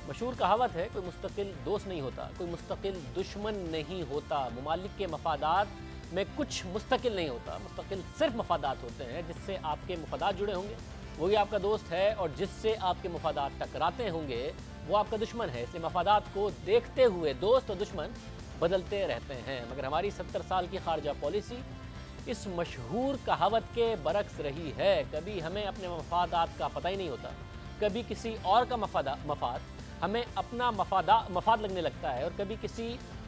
मशहूर कहावत है, कोई मुस्तकिल दोस्त नहीं होता, कोई मुस्तकिल दुश्मन नहीं होता। मुमालिक के मफादात में कुछ मुस्तकिल नहीं होता, मुस्तकिल सिर्फ मफादात होते हैं। जिससे आपके मफादात जुड़े होंगे वही आपका दोस्त है, और जिससे आपके मफादात टकराते होंगे वो आपका दुश्मन है। इसलिए मफादात को देखते हुए दोस्त और दुश्मन बदलते रहते हैं। मगर हमारी 70 साल की खारजा पॉलिसी इस मशहूर कहावत के बरक्स रही है। कभी हमें अपने मफादात का पता ही नहीं होता, कभी किसी और का मफाद हमें अपना मफाद लगने लगता है, और कभी किसी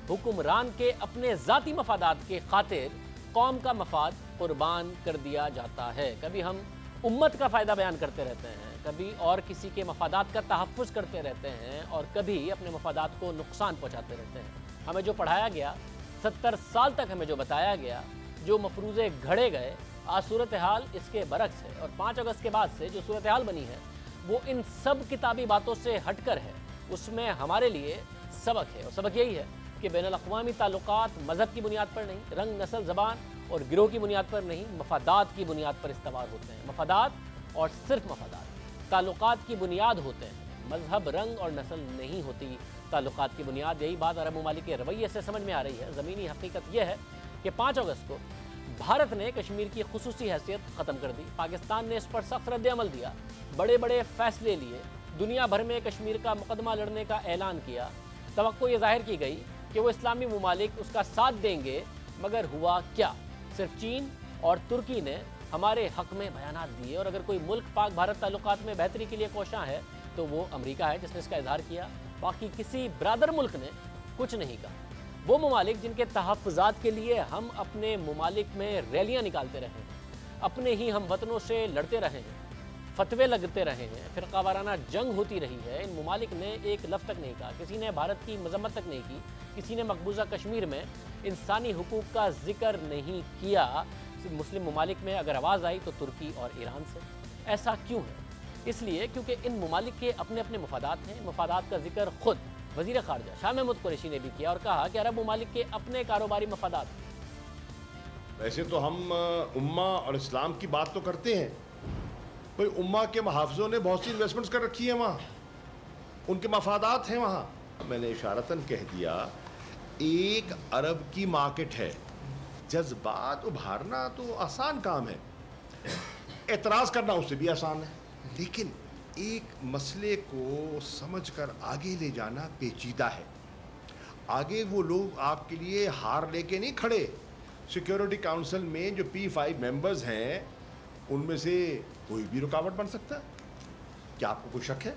हुक्मरान के अपने ज़ाती मफादात के खातिर कौम का मफाद कुर्बान कर दिया जाता है। कभी हम उम्मत का फ़ायदा बयान करते रहते हैं, कभी और किसी के मफादात का तहफ़्फ़ुज़ करते रहते हैं, और कभी अपने मफादात को नुकसान पहुँचाते रहते हैं। हमें जो पढ़ाया गया, 70 साल तक हमें जो बताया गया, जो मफरूज़े घड़े गए, आज सूरत हाल इसके बरक्स है। और 5 अगस्त के बाद से जो सूरत हाल बनी है वो इन सब किताबी बातों से हटकर है। उसमें हमारे लिए सबक है, और सबक यही है कि बैनुल-अक़वामी ताल्लुकात मज़हब की बुनियाद पर नहीं, रंग, नस्ल, ज़बान और गिरोह की बुनियाद पर नहीं, मफादात की बुनियाद पर इस्तवार होते हैं। मफादात और सिर्फ मफादात ताल्लुकात की बुनियाद होते हैं, मज़हब, रंग और नस्ल नहीं होती ताल्लुकात की बुनियाद। यही बात अरब ममालिक के रवैये से समझ में आ रही है। ज़मीनी हकीकत यह है कि 5 अगस्त को भारत ने कश्मीर की खुसूसी हैसियत ख़त्म कर दी। पाकिस्तान ने इस पर सख्त रद्द-ए-अमल दिया, बड़े बड़े फैसले लिए, दुनिया भर में कश्मीर का मुकदमा लड़ने का ऐलान किया। तवक्को ये जाहिर की गई कि वो इस्लामी ममालिक उसका साथ देंगे, मगर हुआ क्या? सिर्फ चीन और तुर्की ने हमारे हक़ में बयानात दिए, और अगर कोई मुल्क पाक भारत ताल्लुकात में बेहतरी के लिए कोशां है तो वो अमरीका है जिसने इसका इजहार किया। बाकी किसी ब्रादर मुल्क ने कुछ नहीं कहा। वो ममालिक जिनके तहफ़्फ़ुज़ात के लिए हम अपने ममालिक में रैलियाँ निकालते रहे हैं, अपने ही हम वतनों से लड़ते रहे हैं, फतवे लगते रहे हैं, फ़िरक़ा वाराना जंग होती रही है, इन ममालिक ने एक लफ्ज़ तक नहीं कहा। किसी ने भारत की मज़म्मत तक नहीं की, किसी ने मकबूजा कश्मीर में इंसानी हुकूक़ का ज़िक्र नहीं किया। मुस्लिम ममालिक में अगर आवाज़ आई तो तुर्की और ईरान से। ऐसा क्यों है? इसलिए क्योंकि इन ममालिक के अपने अपने मफादात हैं। मफादात का जिक्र खुद वज़ीर ख़ारजा शाह महमूद कुरैशी ने भी किया, और कहा कि अरब ममालिक के अपने कारोबारी मफादात। वैसे तो हम उम्मा और इस्लाम की बात तो करते हैं, भाई उम्मा के मुहाफ़िज़ों ने बहुत सी इन्वेस्टमेंट्स कर रखी हैं वहाँ, उनके मफादात हैं वहाँ। मैंने इशारतन कह दिया, एक अरब की मार्केट है, जज्बात उभारना तो आसान काम है, एतराज़ करना उससे भी आसान है, लेकिन एक मसले को समझकर आगे ले जाना पेचीदा है। आगे वो लोग आपके लिए हार लेके नहीं खड़े। सिक्योरिटी काउंसिल में जो P5 मेंबर्स हैं उनमें से कोई भी रुकावट बन सकता है। क्या आपको कोई शक है?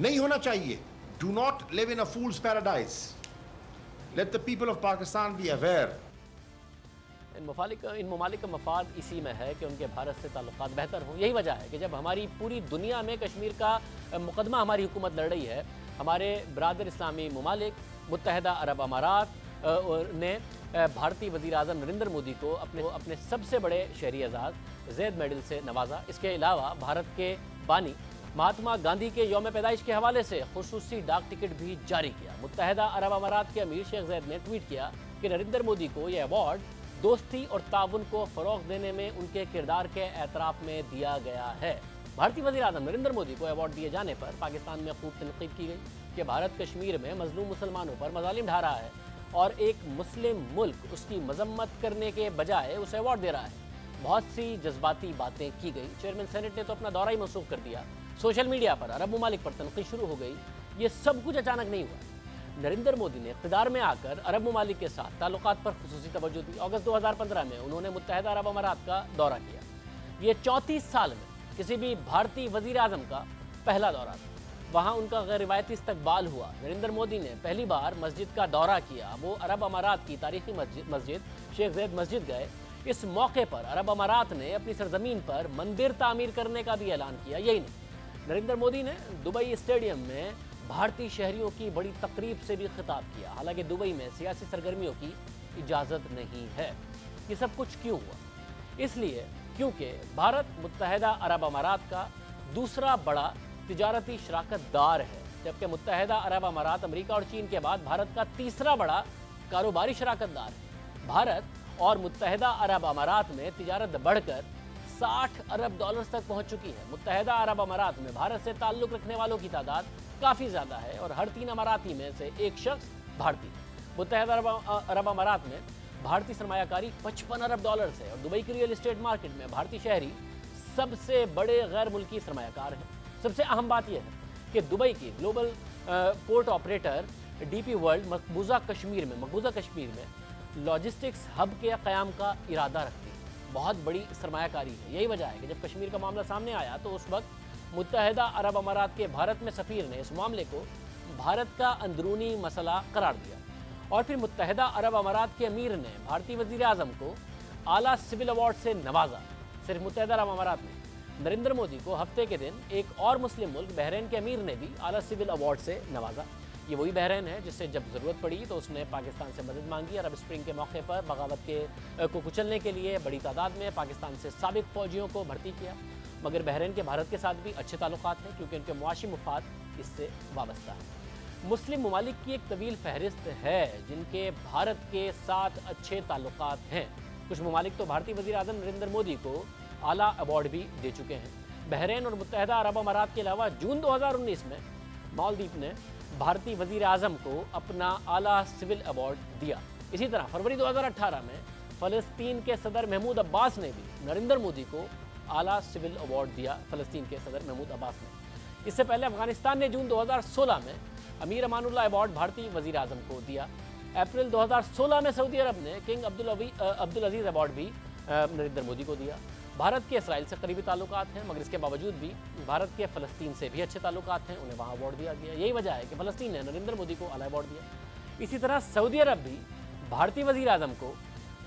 नहीं होना चाहिए। Do not live in a fool's paradise. Let the people of Pakistan be aware. इन ममालिक का मफाद इसी में है कि उनके भारत से ताल्लुकात बेहतर हों। यही वजह है कि जब हमारी पूरी दुनिया में कश्मीर का मुकदमा हमारी हुकूमत लड़ रही है, हमारे ब्रादर इस्लामी ममालिक, मुत्तहिदा अरब अमारात ने भारतीय वज़ीर आज़म नरेंद्र मोदी को अपने सबसे बड़े शहरी एजाज़ ज़ैद मेडल से नवाजा। इसके अलावा भारत के बानी महात्मा गांधी के यौम पैदाइश के हवाले से खुसूसी डाक टिकट भी जारी किया। मुत्तहिदा अरब अमारात के अमीर शेख ज़ैद ने ट्वीट किया कि नरेंद्र मोदी को यह अवार्ड दोस्ती और ताउन को फ़रोग़ देने में उनके किरदार के एतराफ़ में दिया गया है। भारतीय वज़ीर आज़म नरेंद्र मोदी को अवार्ड दिए जाने पर पाकिस्तान में खूब तनक़ीद की गई कि भारत कश्मीर में मज़लूम मुसलमानों पर मज़ालिम ढा रहा है, और एक मुस्लिम मुल्क उसकी मजम्मत करने के बजाय उसे अवार्ड दे रहा है। बहुत सी जज्बाती बातें की गई। चेयरमैन सेनेट ने तो अपना दौरा ही मनसूख कर दिया। सोशल मीडिया पर अरब ममालिक पर तनक़ीद शुरू हो गई। ये सब कुछ अचानक नहीं हुआ। नरेंद्र मोदी ने इक़्तिदार में आकर अरब ममालिक के साथ ताल्लुकात पर खुसूसी तवज्जो दी। अगस्त 2015 में उन्होंने मुत्तहिदा अरब अमारात का दौरा किया। ये 34 साल में किसी भी भारतीय वज़ीर आज़म का पहला दौरा था। वहाँ उनका गैर रिवायती इस्तकबाल हुआ। नरेंद्र मोदी ने पहली बार मस्जिद का दौरा किया। वो अरब अमारात की तारीखी मस्जिद शेख ज़ैद मस्जिद गए। इस मौके पर अरब अमारात ने अपनी सरजमीन पर मंदिर तामीर करने का भी ऐलान किया। यही नहीं, नरेंद्र मोदी ने दुबई स्टेडियम में भारतीय शहरियों की बड़ी तकरीब से भी खिताब किया। हालांकि दुबई में सियासी सरगर्मियों की इजाज़त नहीं है। ये सब कुछ क्यों हुआ? इसलिए क्योंकि भारत मुत्तहिदा अरब अमारात का दूसरा बड़ा तिजारती शराकतदार है, जबकि मुत्तहिदा अरब अमारात अमेरिका और चीन के बाद भारत का तीसरा बड़ा कारोबारी शराकतदार है। भारत और मुत्तहिदा अरब अमारात में तिजारत बढ़कर 60 अरब डॉलर्स तक पहुंच चुकी है। मुत्तहिदा अरब अमारात में भारत से ताल्लुक़ रखने वालों की तादाद काफ़ी ज़्यादा है और हर 3 अमाराती में से एक शख्स भारतीय है। मुत्तहदा अरब अमारात में भारतीय सरमायाकारी 55 अरब डॉलर है और दुबई की रियल एस्टेट मार्केट में भारतीय शहरी सबसे बड़े गैर मुल्की सरमायाकार हैं। सबसे अहम बात यह है कि दुबई की global port operator DP World मकबूजा कश्मीर में लॉजिस्टिक्स हब के क़याम का इरादा रखती है। बहुत बड़ी सरमायाकारी है। यही वजह है कि जब कश्मीर का मामला सामने आया तो उस वक्त मुत्तहदा अरब अमारात के भारत में सफ़ीर ने इस मामले को भारत का अंदरूनी मसला करार दिया और फिर मुत्तहदा अरब अमारात के अमीर ने भारतीय वज़ीर आज़म को आला सिविल अवार्ड से नवाजा। सिर्फ मुत्तहदा अरब अमारात में नरेंद्र मोदी को हफ्ते के दिन एक और मुस्लिम मुल्क बहरीन के अमीर ने भी आला सिविल अवार्ड से नवाजा। ये वही बहरीन है जिससे जब ज़रूरत पड़ी तो उसने पाकिस्तान से मदद मांगी। अरब स्प्रिंग के मौके पर बगावत को कुचलने के लिए बड़ी तादाद में पाकिस्तान से साबिक फ़ौजियों को भर्ती किया। मगर बहरीन के भारत के साथ भी अच्छे ताल्लुकात हैं क्योंकि उनके मुआशी मुफाद इससे वाबस्ता है। मुस्लिम ममालिक की एक तवील फहरिस्त है जिनके भारत के साथ अच्छे ताल्लुकात हैं। कुछ ममालिक तो भारतीय वज़ीर आज़म नरेंद्र मोदी को आला अवार्ड भी दे चुके हैं। बहरीन और मुत्तहदा अरब अमारात के अलावा जून 2019 में मालदीव ने भारतीय वज़ीर आज़म को अपना आला सिविल अवार्ड दिया। इसी तरह फरवरी 2018 में फ़लस्तीन के सदर महमूद अब्बास ने भी नरेंद्र मोदी को आला सिविल अवार्ड दिया। फ़लस्तीन के सदर महमूद अब्बास ने इससे पहले अफ़गानिस्तान ने जून 2016 में अमीर अमानुल्लाह अवार्ड भारतीय वज़ीर आज़म को दिया। अप्रैल 2016 में सऊदी अरब ने किंग अब्दुल अजीज़ अवार्ड भी नरेंद्र मोदी को दिया। भारत के इसराइल से करीबी ताल्लुकात हैं मगर इसके बावजूद भी भारत के फ़लस्तीन से भी अच्छे ताल्लुकात हैं, उन्हें वहाँ अवार्ड दिया गया। यही वजह है कि फ़लस्तीन ने नरेंद्र मोदी को आला अवार्ड दिया। इसी तरह सऊदी अरब भी भारतीय वज़ीर आज़म को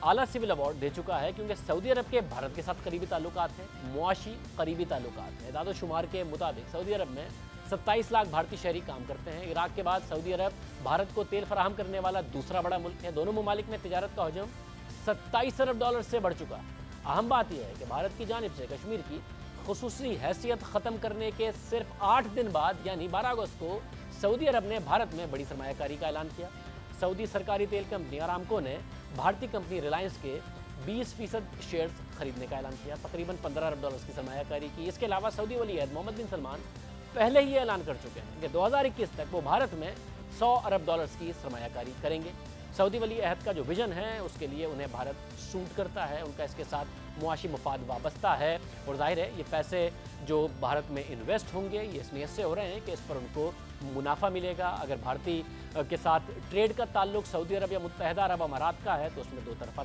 आला सिविल अवार्ड दे चुका है क्योंकि सऊदी अरब के भारत के साथ करीबी ताल्लुकात हैं, मुआशी करीबी ताल्लुकात हैं। इदाद शुमार के मुताबिक सऊदी अरब में 27 लाख भारतीय शहरी काम करते हैं। इराक के बाद सऊदी अरब भारत को तेल फराहम करने वाला दूसरा बड़ा मुल्क है। दोनों ममालिक में तिजारत का हजम 27 अरब डॉलर से बढ़ चुका। अहम बात यह है कि भारत की जानिब से कश्मीर की खुसूसी हैसियत ख़त्म करने के सिर्फ 8 दिन बाद यानी 12 अगस्त को सऊदी अरब ने भारत में बड़ी सरमायाकारी का ऐलान किया। सऊदी सरकारी तेल कंपनी अरामको ने भारतीय कंपनी रिलायंस के 20% शेयर्स खरीदने का ऐलान किया, तकरीबन 15 अरब डॉलर की सरमायाकारी की। इसके अलावा सऊदी वली अहद मोहम्मद बिन सलमान पहले ही ऐलान कर चुके हैं कि 2021 तक वो भारत में 100 अरब डॉलर की सरमायाकारी करेंगे। सऊदी वली अहद का जो विजन है उसके लिए उन्हें भारत सूट करता है, उनका इसके साथ मुआशी मुफाद वाबस्ता है और जाहिर है ये पैसे जो भारत में इन्वेस्ट होंगे ये इस नीयत से हो रहे हैं कि इस पर उनको मुनाफा मिलेगा। अगर भारतीय के साथ ट्रेड का ताल्लुक सऊदी अरब या मुत्तहदा अरब अमारात का है तो उसमें दो तरफा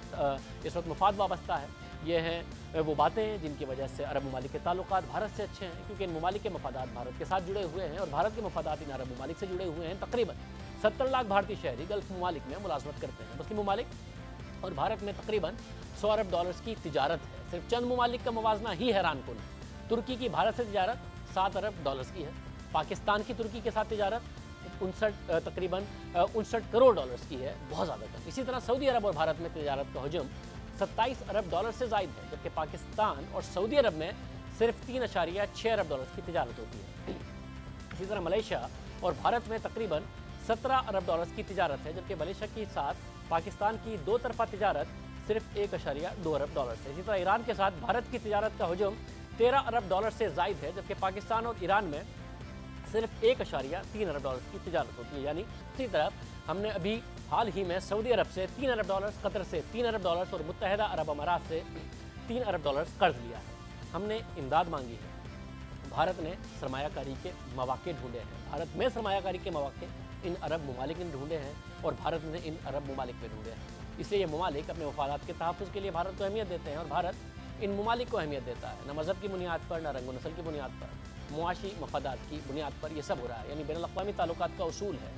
इस वक्त मुफाद वाबस्ता है। ये हैं वो बातें जिनकी वजह से अरब ममालिक के ताल्लुकात भारत से अच्छे हैं क्योंकि इन ममालिक के मफादात भारत के साथ जुड़े हुए हैं और भारत के मफादात इन अरब ममालिक से जुड़े हुए हैं। तकरीबन 70 लाख भारतीय शहरी गल्फ ममालिक में मुलाजमत करते हैं। मुस्लिम ममालिक और भारत में तकरीबन 100 अरब डॉलर की तिजारत है। सिर्फ चंद ममालिक का मवाजना ही हैरान कुन। तुर्की की भारत से तिजारत 7 अरब डॉलर की है। पाकिस्तान की तुर्की के साथ तिजारत तकरीबन 59 करोड़ डॉलर्स की है, बहुत ज़्यादा कम। इसी तरह सऊदी अरब और भारत में तिजारत का हजम 27 अरब डॉलर से ज़ायद है, जबकि पाकिस्तान और सऊदी अरब में सिर्फ 3.6 अरब डॉलर की तिजारत होती है। इसी तरह मलेशिया और भारत में तकरीबन 17 अरब डॉलर की तिजारत है, जबकि मलेशिया के साथ पाकिस्तान की दो तरफा तिजारत सिर्फ 1.2 अरब डॉलर है। इसी तरह ईरान के साथ भारत की तिजारत का हजम 13 अरब डॉलर से ज़ायद है, जबकि पाकिस्तान और ईरान में सिर्फ 1.3 अरब डॉलर की तिजारत होती है। यानी दूसरी तरफ हमने अभी हाल ही में सऊदी अरब से 3 अरब डॉलर, कतर से 3 अरब डॉलर और मुत्तहदा अरब अमारात से 3 अरब डॉलर कर्ज लिया है। हमने इमदाद मांगी है। भारत ने सरमायाकारी के मौके ढूंढे हैं। भारत में सरमायाकारी के मौके इन अरब ममालिक ने ढूंढे हैं और भारत ने इन अरब ममालिक में ढूंढे हैं। इसलिए ये ममालिक अपने मफादात के तहफ़्फ़ुज़ के लिए भारत को अहमियत देते हैं और भारत इन ममालिक को अहमियत देता है। न मज़हब की बुनियाद पर, न रंग नस्ल की बुनियाद पर, मुआशी मफादात की बुनियाद पर यह सब हो रहा है। यानी बैनुल अक़वामी ताल्लुकात का उसूल है।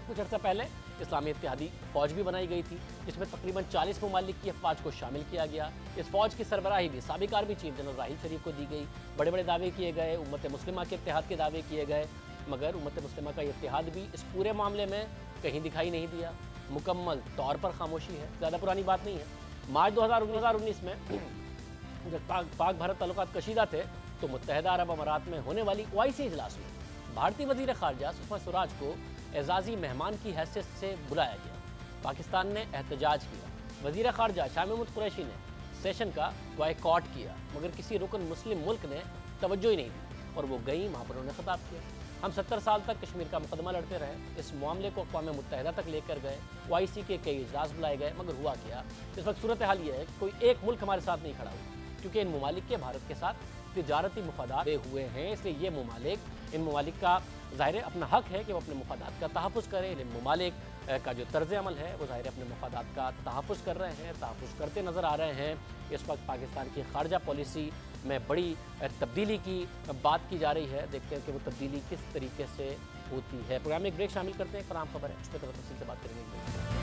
कुछ अर्सा पहले इस्लामी इत्तेहादी फ़ौज भी बनाई गई थी जिसमें तकरीबन 40 ममालिक की अफ़वाज को शामिल किया गया। इस फ़ौज की सरबराही भी साबिक़ आर्मी चीफ जनरल राहिल शरीफ को दी गई। बड़े बड़े दावे किए गए, उम्मत मुस्लिमा के इत्तेहाद के दावे किए गए, मगर उम्मत मुस्लिमा का इत्तेहाद भी इस पूरे मामले में कहीं दिखाई नहीं दिया। मुकम्मल तौर पर खामोशी है, ज़्यादा पुरानी बात नहीं है। मार्च 2019 में जब पाक भारत ताल्लुकात कशीदा थे तो मुत्तहदा अरब अमारात में होने वाली OIC इजलास में भारतीय वज़ीर ख़ारजा सुषमा स्वराज को एजाज़ी मेहमान की हैसियत से बुलाया गया। पाकिस्तान ने एहतजाज किया। वज़ीर ख़ारजा शाह महमूद कुरैशी ने सेशन का बॉयकॉट किया, मगर किसी रुकन मुस्लिम मुल्क ने तवज्जो ही नहीं दी और वो गई, वहाँ पर उन्होंने ख़िताब किया। हम 70 साल तक कश्मीर का मुकदमा लड़ते रहे, इस मामले को अक़वाम मुत्तहिदा तक लेकर गए, OIC के कई इजलास बुलाए गए, मगर हुआ क्या? इस वक्त सूरत हाल ये है कि कोई एक मुल्क हमारे साथ नहीं खड़ा हुआ, क्योंकि इन ममालिक के भारत के साथ तिजारती मफादात हुए हैं। इसलिए ये इन ममालिक का ज़ाहिर अपना हक है कि वो अपने मफादात का तहफ़्फ़ुज़ करें। इन ममालिक का जो तर्ज़ अमल है वो ज़ाहिर अपने मफादात का तहफ़्फ़ुज़ कर रहे हैं, तहफ़्फ़ुज़ करते नज़र आ रहे हैं। इस वक्त पाकिस्तान की ख़ारजा पॉलिसी में बड़ी तब्दीली की बात की जा रही है। देखते हैं कि वो तब्दीली किस तरीके से होती है। प्रोग्राम में एक ब्रेक शामिल करते हैं, एक अहम खबर है, उस पर तफसील से बात करेंगे।